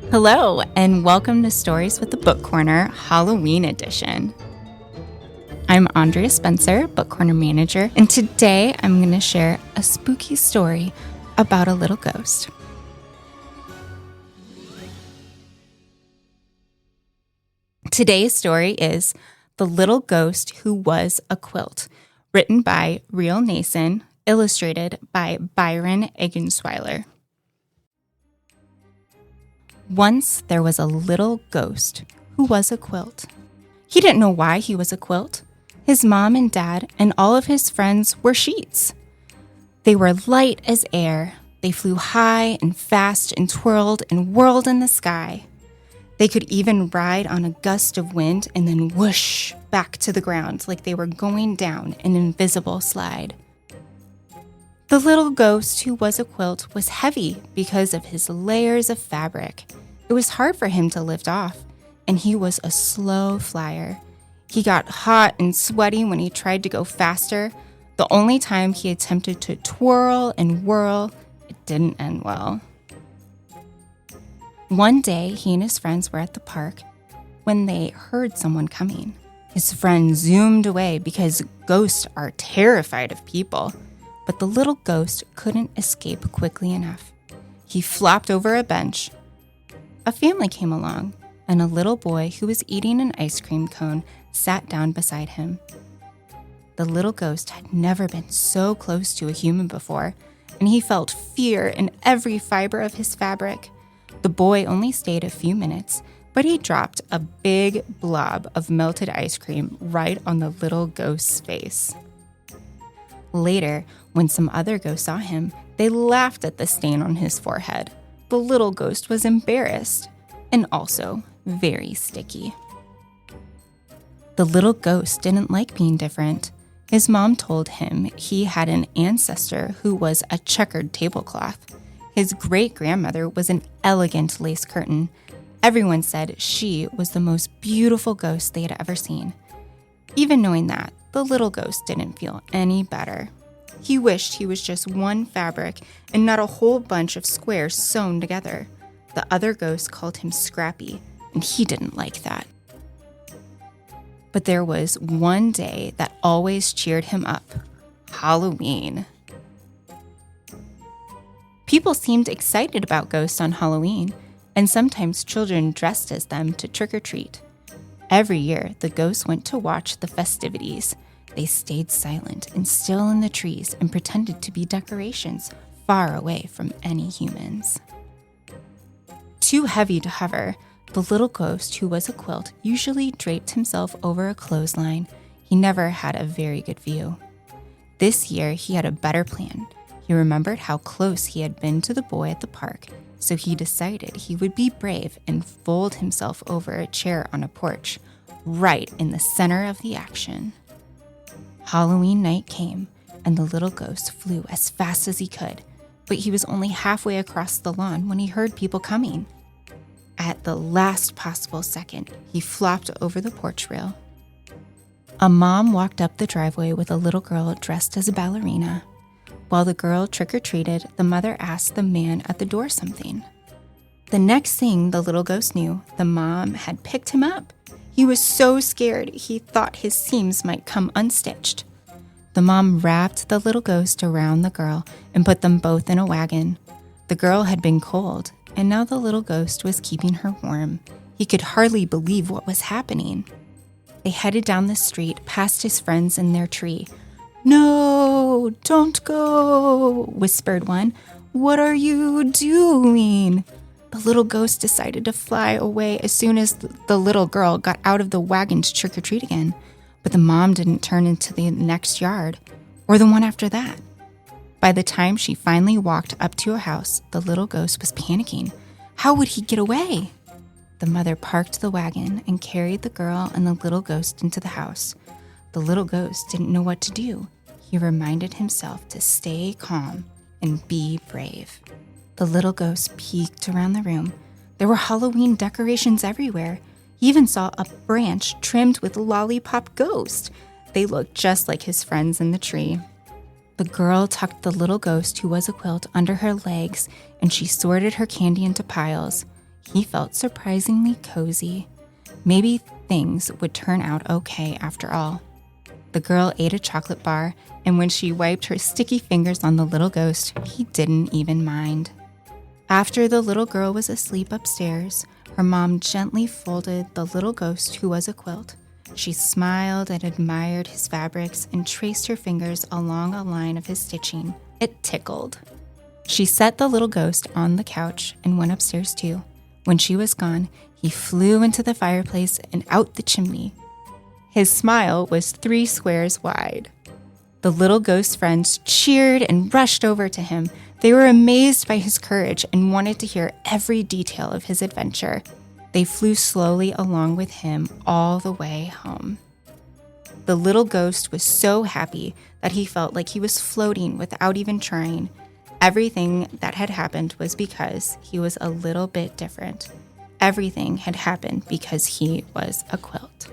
Hello, and welcome to Stories with the Book Corner Halloween edition. I'm Andrea Spencer, Book Corner Manager, and today I'm going to share a spooky story about a little ghost. Today's story is The Little Ghost Who Was a Quilt, written by Riel Nason, illustrated by Byron Egensweiler. Once there was a little ghost who was a quilt. He didn't know why he was a quilt. His mom and dad and all of his friends were sheets. They were light as air. They flew high and fast and twirled and whirled in the sky. They could even ride on a gust of wind and then whoosh back to the ground like they were going down an invisible slide. The little ghost who was a quilt was heavy because of his layers of fabric. It was hard for him to lift off, and he was a slow flyer. He got hot and sweaty when he tried to go faster. The only time he attempted to twirl and whirl, it didn't end well. One day, he and his friends were at the park when they heard someone coming. His friend zoomed away because ghosts are terrified of people. But the little ghost couldn't escape quickly enough. He flopped over a bench. A family came along, and a little boy who was eating an ice cream cone sat down beside him. The little ghost had never been so close to a human before, and he felt fear in every fiber of his fabric. The boy only stayed a few minutes, but he dropped a big blob of melted ice cream right on the little ghost's face. Later, when some other ghosts saw him, they laughed at the stain on his forehead. The little ghost was embarrassed and also very sticky. The little ghost didn't like being different. His mom told him he had an ancestor who was a checkered tablecloth. His great-grandmother was an elegant lace curtain. Everyone said she was the most beautiful ghost they had ever seen. Even knowing that, the little ghost didn't feel any better. He wished he was just one fabric and not a whole bunch of squares sewn together. The other ghosts called him Scrappy, and he didn't like that. But there was one day that always cheered him up: Halloween. People seemed excited about ghosts on Halloween, and sometimes children dressed as them to trick-or-treat. Every year, the ghosts went to watch the festivities. They stayed silent and still in the trees and pretended to be decorations far away from any humans. Too heavy to hover, the little ghost who was a quilt usually draped himself over a clothesline. He never had a very good view. This year, he had a better plan. He remembered how close he had been to the boy at the park, so he decided he would be brave and fold himself over a chair on a porch, right in the center of the action. Halloween night came, and the little ghost flew as fast as he could, but he was only halfway across the lawn when he heard people coming. At the last possible second, he flopped over the porch rail. A mom walked up the driveway with a little girl dressed as a ballerina. While the girl trick-or-treated, the mother asked the man at the door something. The next thing the little ghost knew, the mom had picked him up. He was so scared he thought his seams might come unstitched. The mom wrapped the little ghost around the girl and put them both in a wagon. The girl had been cold, and now the little ghost was keeping her warm. He could hardly believe what was happening. They headed down the street past his friends in their tree. "No, don't go," whispered one. "What are you doing?" The little ghost decided to fly away as soon as the little girl got out of the wagon to trick-or-treat again. But the mom didn't turn into the next yard, or the one after that. By the time she finally walked up to a house, the little ghost was panicking. How would he get away? The mother parked the wagon and carried the girl and the little ghost into the house. The little ghost didn't know what to do. He reminded himself to stay calm and be brave. The little ghost peeked around the room. There were Halloween decorations everywhere. He even saw a branch trimmed with Lollipop Ghost. They looked just like his friends in the tree. The girl tucked the little ghost who was a quilt under her legs, and she sorted her candy into piles. He felt surprisingly cozy. Maybe things would turn out okay after all. The girl ate a chocolate bar, and when she wiped her sticky fingers on the little ghost, he didn't even mind. After the little girl was asleep upstairs, her mom gently folded the little ghost who was a quilt. She smiled and admired his fabrics and traced her fingers along a line of his stitching. It tickled. She set the little ghost on the couch and went upstairs too. When she was gone, he flew into the fireplace and out the chimney. His smile was 3 squares wide. The little ghost friends cheered and rushed over to him. They were amazed by his courage and wanted to hear every detail of his adventure. They flew slowly along with him all the way home. The little ghost was so happy that he felt like he was floating without even trying. Everything that had happened was because he was a little bit different. Everything had happened because he was a quilt.